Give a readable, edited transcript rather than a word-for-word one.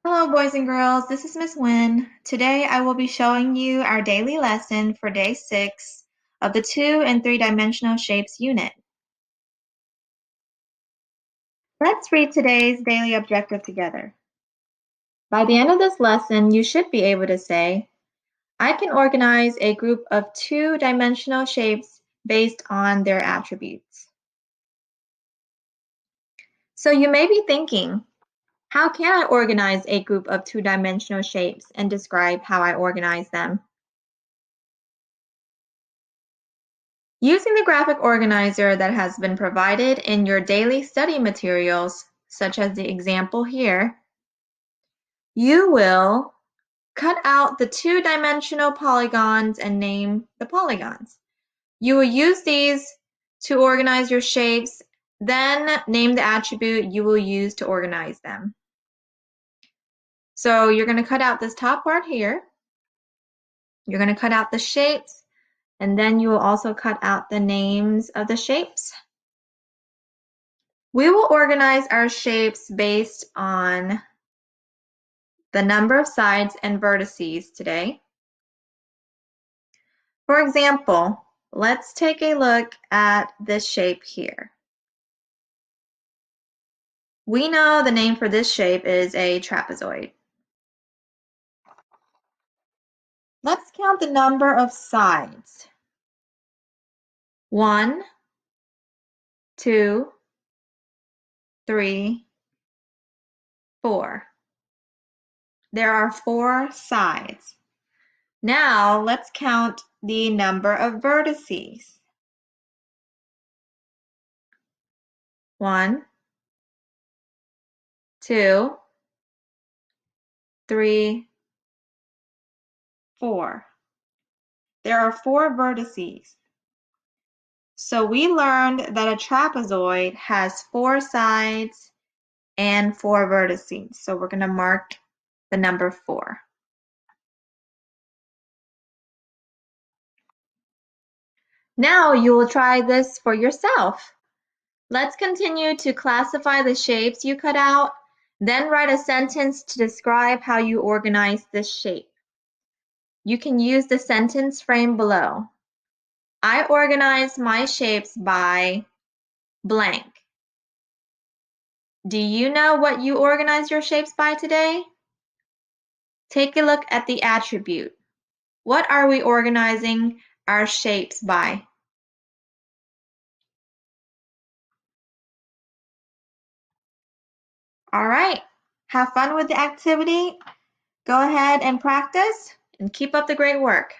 Hello, boys and girls. This is Miss Nguyen. Today I will be showing you our daily lesson for day 6 of the 2 and 3-dimensional shapes unit. Let's read today's daily objective together. By the end of this lesson, you should be able to say, I can organize a group of 2-dimensional shapes based on their attributes. So you may be thinking, how can I organize a group of 2-dimensional shapes and describe how I organize them? Using the graphic organizer that has been provided in your daily study materials, such as the example here, you will cut out the 2-dimensional polygons and name the polygons. You will use these to organize your shapes, then name the attribute you will use to organize them. So you're going to cut out this top part here. You're going to cut out the shapes, and then you will also cut out the names of the shapes. We will organize our shapes based on the number of sides and vertices today. For example, let's take a look at this shape here. We know the name for this shape is a trapezoid. Let's count the number of sides. 1, 2, 3, 4. There are 4 sides. Now let's count the number of vertices. 1, 2, 3, 4. There are 4 vertices. So we learned that a trapezoid has 4 sides and 4 vertices. So we're going to mark the number 4. Now you will try this for yourself. Let's continue to classify the shapes you cut out, then write a sentence to describe how you organize this shape. You can use the sentence frame below. I organize my shapes by blank. Do you know what you organize your shapes by today? Take a look at the attribute. What are we organizing our shapes by? All right, have fun with the activity. Go ahead and practice and keep up the great work.